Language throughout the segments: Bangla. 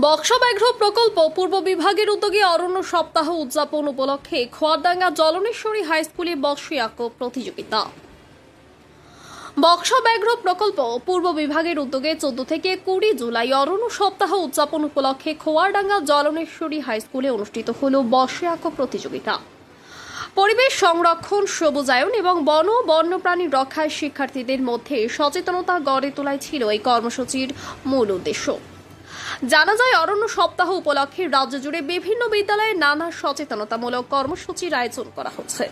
বক্সা ব্যাঘ্র প্রকল্প পূর্ব বিভাগের উদ্যোগে অরণ্য সপ্তাহ উদযাপন উপলক্ষে খোয়ারডাঙ্গা জলনেশ্বরী হাই স্কুলে বক্সী আঁকো প্রতিযোগিতা। বক্সা ব্যাঘ্র প্রকল্প পূর্ব বিভাগের উদ্যোগে 14 থেকে 20 জুলাই অরণ্য সপ্তাহ উদযাপন উপলক্ষে খোয়ারডাঙ্গা জলনেশ্বরী হাই স্কুলে অনুষ্ঠিত হল বক্সী আঁকো প্রতিযোগিতা। পরিবেশ সংরক্ষণ, সবুজায়ন এবং বন্যপ্রাণী রক্ষায় শিক্ষার্থীদের মধ্যে সচেতনতা গড়ে তোলাই ছিল এই কর্মসূচির মূল উদ্দেশ্য। জানা যায়, অরণ্য সপ্তাহ উপলক্ষে রাজ্য জুড়ে বিভিন্ন বিদ্যালয়ে নানা সচেতনতামূলক কর্মসূচির আয়োজন করা হচ্ছে।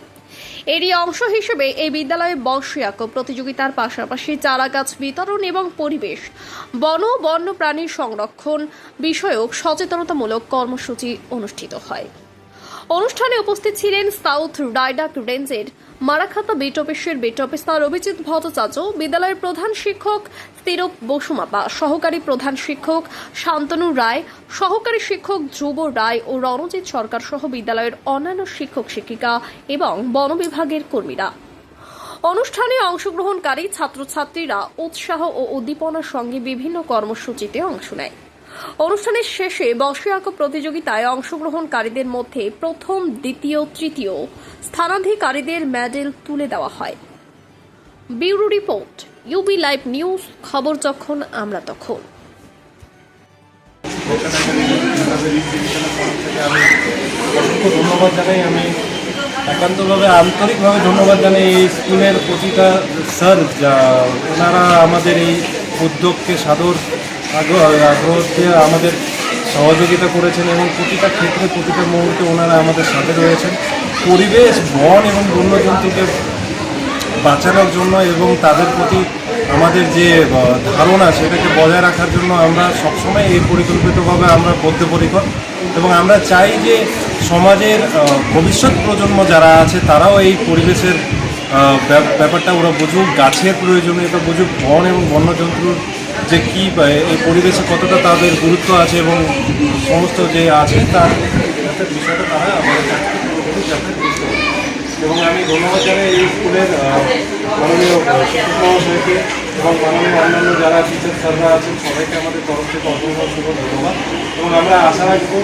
এরই অংশ হিসেবে এই বিদ্যালয়ে বক্সী আঁকো প্রতিযোগিতার পাশাপাশি চারা গাছ বিতরণ এবং পরিবেশ বন্যপ্রাণীর সংরক্ষণ বিষয়ক সচেতনতামূলক কর্মসূচি অনুষ্ঠিত হয়। অনুষ্ঠানে উপস্থিত ছিলেন সাউথ রায়ডাক রেঞ্জের মারাখাতা বিট অফিসের বিট অফিসার অভিজিৎ ভট্টাচার্য, বিদ্যালয়ের প্রধান শিক্ষক তিরুপ বসুমাপা, সহকারী প্রধান শিক্ষক শান্তনু রায়, সহকারী শিক্ষক ধ্রুব রায় ও রণজিৎ সরকার সহ বিদ্যালয়ের অন্যান্য শিক্ষক শিক্ষিকা এবং বন বিভাগের কর্মীরা। অনুষ্ঠানে অংশগ্রহণকারী ছাত্রছাত্রীরা উৎসাহ ও উদ্দীপনার সঙ্গে বিভিন্ন কর্মসূচিতে অংশ নেয়। অনুষ্ঠানের শেষে বক্সী আঁকো প্রতিযোগিতায় অংশগ্রহণকারীদের মধ্যে প্রথম, দ্বিতীয়, তৃতীয় স্থানাধিকারীদের মেডেল তুলে দেওয়া হয়। Bureau report, UB live news, খবর যখন আমরা তখন। ধন্যবাদ জানাই, আমি একান্তভাবে আন্তরিকভাবে ধন্যবাদ জানাই এই স্কুলের প্রতিটা স্যার, ওনারা আমাদের এই উদ্যোগকে সাদর আগ্রহ দিয়ে আমাদের সহযোগিতা করেছেন এবং প্রতিটা ক্ষেত্রে প্রতিটা মুহূর্তে ওনারা আমাদের সাথে রয়েছেন। পরিবেশ, বন এবং বন্যজন্তুকে বাঁচানোর জন্য এবং তাদের প্রতি আমাদের যে ধারণা সেটাকে বজায় রাখার জন্য আমরা সবসময় এই পরিকল্পিতভাবে আমরা বদ্ধপরিকর এবং আমরা চাই যে সমাজের ভবিষ্যৎ প্রজন্ম যারা আছে তারাও এই পরিবেশের ব্যাপারটা ওরা বুঝুক, গাছের প্রয়োজনীয়তা বুঝুক, বন এবং বন্যজন্তুর যে কী এই পরিবেশে কতটা তাদের গুরুত্ব আছে এবং সমস্ত যে আছে তার বিষয়টা তারা আমাদের কাছে পুরোপুরি যাতে বুঝতে পারে। এবং আমি ধন্যবাদ জানাই এই স্কুলের মাননীয় শিক্ষক মহাশয়কে এবং মাননীয় অন্যান্য যারা টিচার স্যাররা আছেন সবাইকে আমাদের তরফ থেকে অসংখ্য ধন্যবাদ। এবং আমরা আশা রাখবো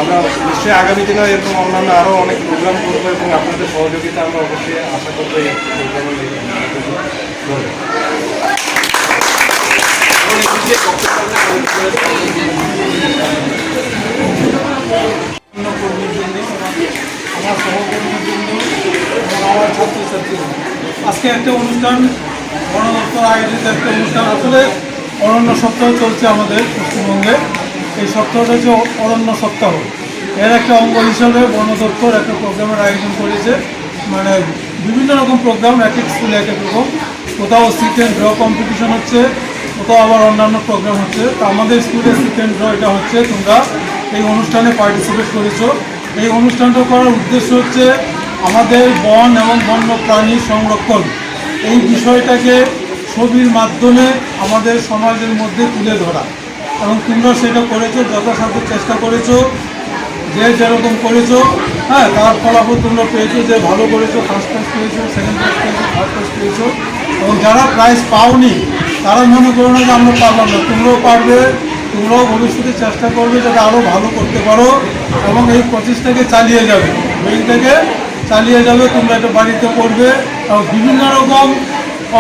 আমরা নিশ্চয়ই আগামী দিনে এরকম অন্যান্য আরও অনেক প্রোগ্রাম করবো এবং আপনাদের সহযোগিতা আমরা অবশ্যই আশা করবো এই প্রোগ্রামের কর্মীর জন্য, আমার সহকর্মীর জন্য এবং আমার ছাত্রছাত্রী, আজকে একটা অনুষ্ঠান, বন দপ্তর আয়োজিত একটা অনুষ্ঠান। আসলে অরণ্য সপ্তাহ চলছে আমাদের পশ্চিমবঙ্গে। এই সপ্তাহটা হচ্ছে অরণ্য সপ্তাহ। এর একটা অঙ্গ হিসাবে বন দপ্তর একটা প্রোগ্রামের আয়োজন করেছে, মানে বিভিন্ন রকম প্রোগ্রাম, এক এক স্কুলে এক এক রকম। কোথাও সিট অ্যান্ড ড্র কম্পিটিশন হচ্ছে, কোথাও আবার অন্যান্য প্রোগ্রাম হচ্ছে। তো আমাদের স্কুলে সিট অ্যান্ড ড্র এটা হচ্ছে, তোমরা এই অনুষ্ঠানে পার্টিসিপেট করেছো। এই অনুষ্ঠানটা করার উদ্দেশ্য হচ্ছে আমাদের বন এবং বন্য প্রাণী সংরক্ষণ, এই বিষয়টাকে ছবির মাধ্যমে আমাদের সমাজের মধ্যে তুলে ধরা। এবং তোমরা সেটা করেছো, যথাসাধ্য চেষ্টা করেছো, যে যেরকম করেছো, হ্যাঁ, তার ফলাফল তোমরা পেয়েছো। যে ভালো করেছো, ফার্স্ট প্রাইজ পেয়েছো, সেকেন্ড প্রাইজ পেয়েছো, থার্ড প্রাইজ পেয়েছো। এবং যারা প্রাইজ পাওনি তারা মনে করো না যে আমরা পারলাম না, তোমরাও পারবে। তোমরাও ভবিষ্যতে চেষ্টা করবে যাতে আরও ভালো করতে পারো এবং এই প্রচেষ্টাকে চালিয়ে যাবে, এইটাকে চালিয়ে যাবে। তোমরা এটা বাড়িতে করবে এবং বিভিন্ন রকম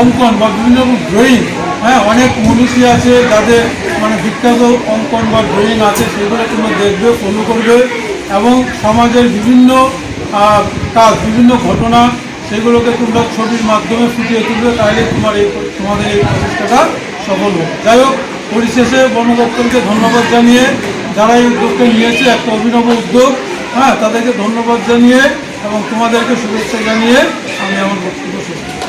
অঙ্কন বা বিভিন্ন রকম ড্রয়িং, হ্যাঁ, অনেক মনীষী আছে যাদের মানে বিখ্যাত অঙ্কন বা ড্রয়িং আছে, সেগুলো তোমরা দেখবে, ফলো করবে এবং সমাজের বিভিন্ন কাজ, বিভিন্ন ঘটনা, সেগুলোকে তোমরা ছবির মাধ্যমে ফুটিয়ে তুলবে। তাহলে তোমাদের এই প্রচেষ্টাটা সফল হবে। যাই হোক, পরিশেষে বন দপ্তরকে ধন্যবাদ জানিয়ে, যারা এই উদ্যোগটা নিয়েছে, একটা অভিনব উদ্যোগ, হ্যাঁ, তাদেরকে ধন্যবাদ জানিয়ে এবং তোমাদেরকে শুভেচ্ছা জানিয়ে আমি আমার বক্তব্য শেষ করছি।